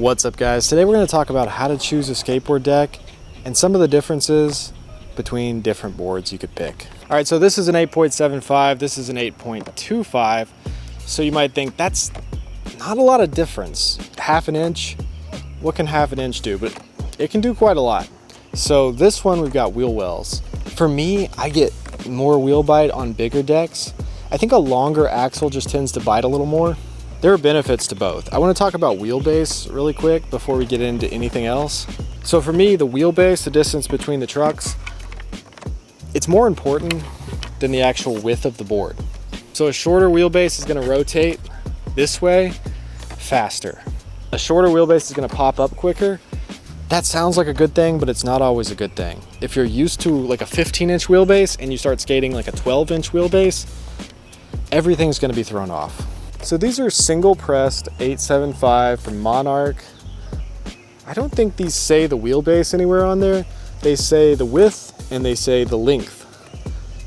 What's up, guys? Today we're going to talk about how to choose a skateboard deck and some of the differences between different boards you could pick. All right, so this is an 8.75, this is an 8.25. So you might think that's not a lot of difference. Half an inch, what can half an inch do? But it can do quite a lot. So this one, we've got wheel wells. For me, I get more wheel bite on bigger decks. I think a longer axle just tends to bite a little more. There are benefits to both. I want to talk about wheelbase really quick before we get into anything else. So for me, the wheelbase, the distance between the trucks, it's more important than the actual width of the board. So a shorter wheelbase is going to rotate this way faster. A shorter wheelbase is going to pop up quicker. That sounds like a good thing, but it's not always a good thing. If you're used to like a 15-inch wheelbase and you start skating like a 12-inch wheelbase, everything's going to be thrown off. So these are single pressed 875 from Monarch. I don't think these say the wheelbase anywhere on there. They say the width and they say the length.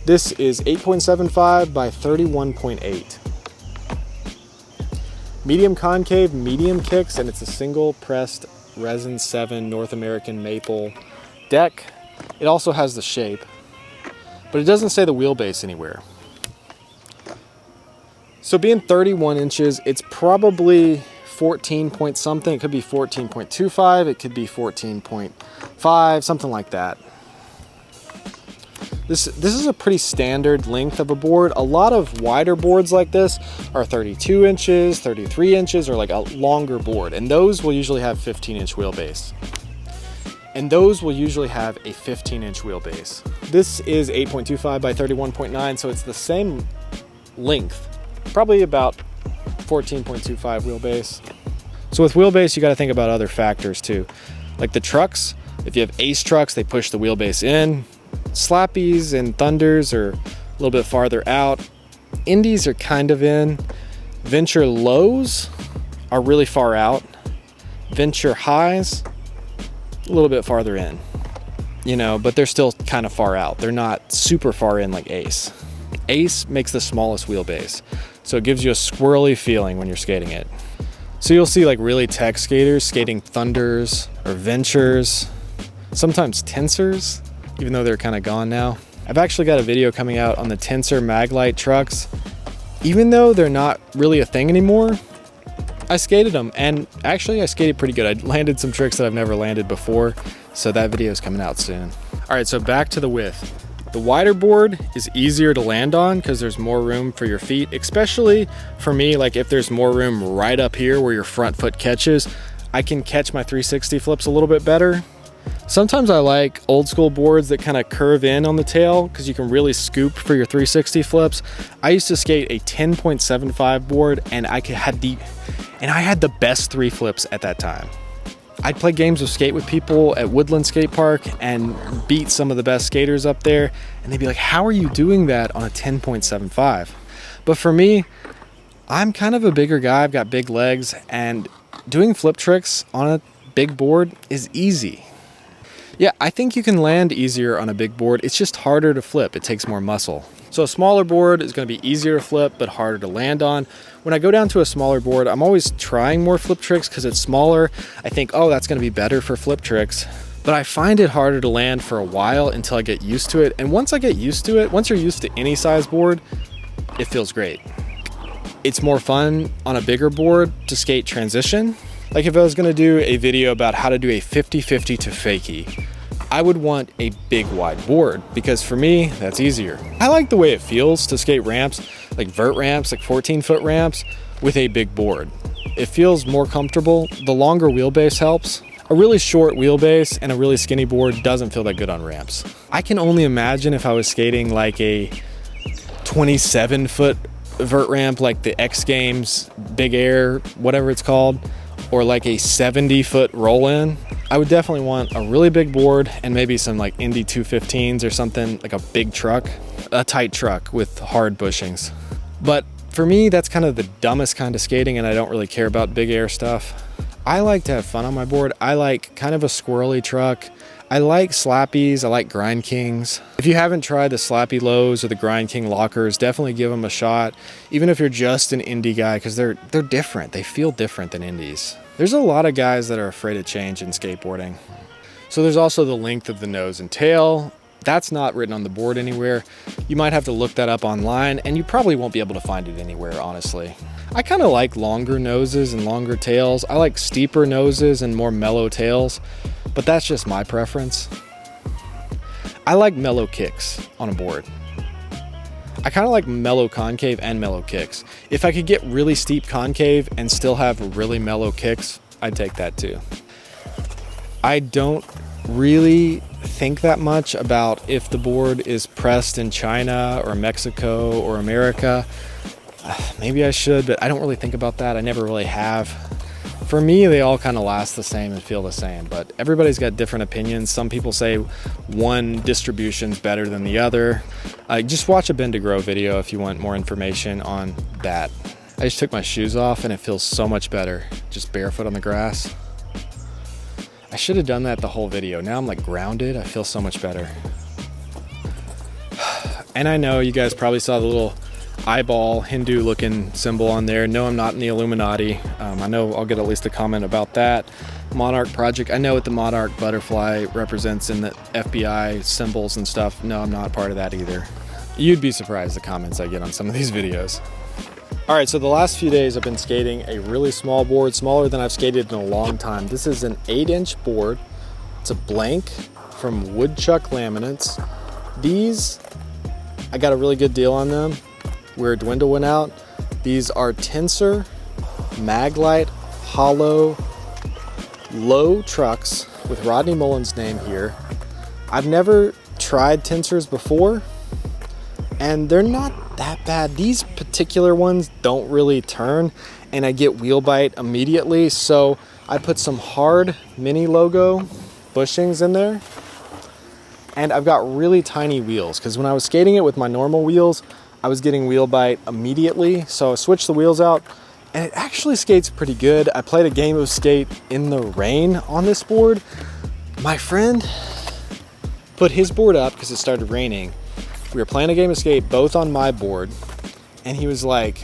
This is 8.75 by 31.8. Medium concave, medium kicks, and it's a single pressed resin 7 North American maple deck. It also has the shape, but it doesn't say the wheelbase anywhere. So being 31 inches, it's probably 14 point something. It could be 14.25, it could be 14.5, something like that. This is a pretty standard length of a board. A lot of wider boards like this are 32 inches, 33 inches, or like a longer board. And those will usually have 15-inch wheelbase. And those will usually have a 15-inch wheelbase. This is 8.25 by 31.9, so it's the same length. Probably about 14.25 wheelbase. So with wheelbase, you got to think about other factors too. Like the trucks, if you have Ace trucks, they push the wheelbase in. Slappies and Thunders are a little bit farther out. Indies are kind of in. Venture lows are really far out. Venture highs, a little bit farther in. You know, but they're still kind of far out. They're not super far in like Ace. Ace makes the smallest wheelbase, so it gives you a squirrely feeling when you're skating it. So you'll see like really tech skaters skating Thunders or Ventures, sometimes Tensors, even though they're kind of gone now. I've actually got a video coming out on the Tensor Maglite trucks. Even though they're not really a thing anymore, I skated them, and actually I skated pretty good. I landed some tricks that I've never landed before, so that video is coming out soon. All right, so back to the width. The wider board is easier to land on because there's more room for your feet, especially for me, like if there's more room right up here where your front foot catches, I can catch my 360 flips a little bit better. Sometimes I like old school boards that kind of curve in on the tail because you can really scoop for your 360 flips. I used to skate a 10.75 board and I had the best 3 flips at that time. I'd play games of skate with people at Woodland Skate Park and beat some of the best skaters up there. And they'd be like, how are you doing that on a 10.75? But for me, I'm kind of a bigger guy. I've got big legs, and doing flip tricks on a big board is easy. Yeah, I think you can land easier on a big board. It's just harder to flip. It takes more muscle. So a smaller board is going to be easier to flip, but harder to land on. When I go down to a smaller board, I'm always trying more flip tricks because it's smaller. I think, oh, that's going to be better for flip tricks. But I find it harder to land for a while until I get used to it. And once I get used to it, once you're used to any size board, it feels great. It's more fun on a bigger board to skate transition. Like if I was going to do a video about how to do a 50-50 to fakie, I would want a big wide board because for me, that's easier. I like the way it feels to skate ramps, like vert ramps, like 14-foot ramps with a big board. It feels more comfortable. The longer wheelbase helps. A really short wheelbase and a really skinny board doesn't feel that good on ramps. I can only imagine if I was skating like a 27-foot vert ramp, like the X Games, Big Air, whatever it's called, or like a 70-foot roll-in. I would definitely want a really big board and maybe some like Indy 215s or something, like a big truck, a tight truck with hard bushings. But for me, that's kind of the dumbest kind of skating, and I don't really care about big air stuff. I like to have fun on my board. I like kind of a squirrely truck. I like slappies. I like grind kings. If you haven't tried the slappy lows or the grind king lockers, definitely give them a shot. Even if you're just an indie guy, because they're different. They feel different than indies. There's a lot of guys that are afraid of change in skateboarding. So there's also the length of the nose and tail. That's not written on the board anywhere. You might have to look that up online, and you probably won't be able to find it anywhere, honestly. I kind of like longer noses and longer tails. I like steeper noses and more mellow tails, but that's just my preference. I like mellow kicks on a board. I kind of like mellow concave and mellow kicks. If I could get really steep concave and still have really mellow kicks, I'd take that too. I don't really think that much about if the board is pressed in China or Mexico or America. Maybe I should, but I don't really think about that. I never really have. For me, they all kind of last the same and feel the same, but everybody's got different opinions. Some people say one distribution's better than the other. Just watch a Ben Degros video if you want more information on that. I just took my shoes off and it feels so much better, just barefoot on the grass. I should have done that the whole video. Now I'm like grounded. I feel so much better. And I know you guys probably saw the little eyeball Hindu looking symbol on there. No, I'm not in the Illuminati. I know I'll get at least a comment about that. Monarch Project. I know what the Monarch butterfly represents in the FBI symbols and stuff. No, I'm not part of that either. You'd be surprised the comments I get on some of these videos. All right, so the last few days I've been skating a really small board, smaller than I've skated in a long time. This is an 8-inch board. It's a blank from Woodchuck Laminates. These, I got a really good deal on them where Dwindle went out. These are Tensor Maglite hollow low trucks with Rodney Mullen's name here. I've never tried Tensors before, and they're not that bad. These particular ones don't really turn, and I get wheel bite immediately, so I put some hard mini logo bushings in there, and I've got really tiny wheels because when I was skating it with my normal wheels, I was getting wheel bite immediately, so I switched the wheels out, and it actually skates pretty good. I played a game of skate in the rain on this board. My friend put his board up because it started raining. We were playing a game of skate both on my board, and he was like,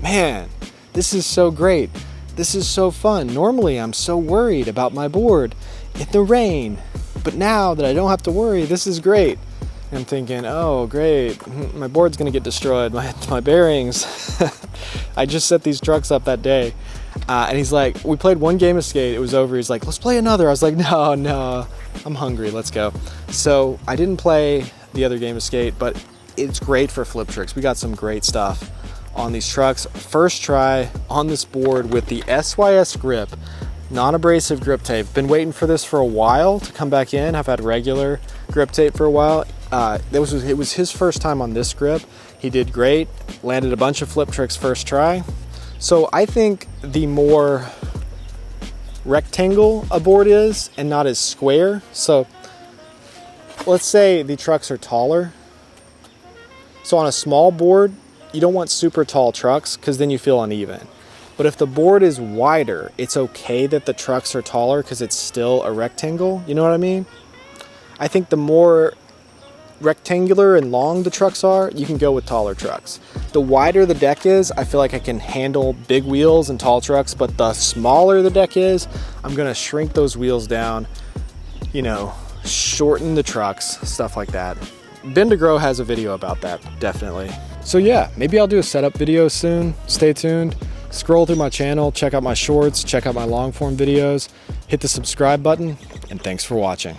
man, this is so great. This is so fun. Normally I'm so worried about my board in the rain, but now that I don't have to worry, this is great. And I'm thinking, oh great, my board's gonna get destroyed, my bearings. I just set these trucks up that day. And he's like, we played one game of skate, it was over. He's like, let's play another. I was like, no, I'm hungry, let's go. So I didn't play the other game of skate, but it's great for flip tricks. We got some great stuff on these trucks. First try on this board with the SYS grip, non-abrasive grip tape. Been waiting for this for a while to come back in. I've had regular grip tape for a while. It was his first time on this grip. He did great, landed a bunch of flip tricks first try. So I think the more rectangle a board is and not as square. So let's say the trucks are taller. So on a small board, you don't want super tall trucks because then you feel uneven. But if the board is wider, it's okay that the trucks are taller because it's still a rectangle. You know what I mean? I think the more rectangular and long the trucks are, you can go with taller trucks. The wider the deck is, I feel like I can handle big wheels and tall trucks, but the smaller the deck is, I'm gonna shrink those wheels down, you know, shorten the trucks, stuff like that. Ben Degros has a video about that, definitely. So yeah, maybe I'll do a setup video soon. Stay tuned. Scroll through my channel, check out my shorts, check out my long form videos, hit the subscribe button, and thanks for watching.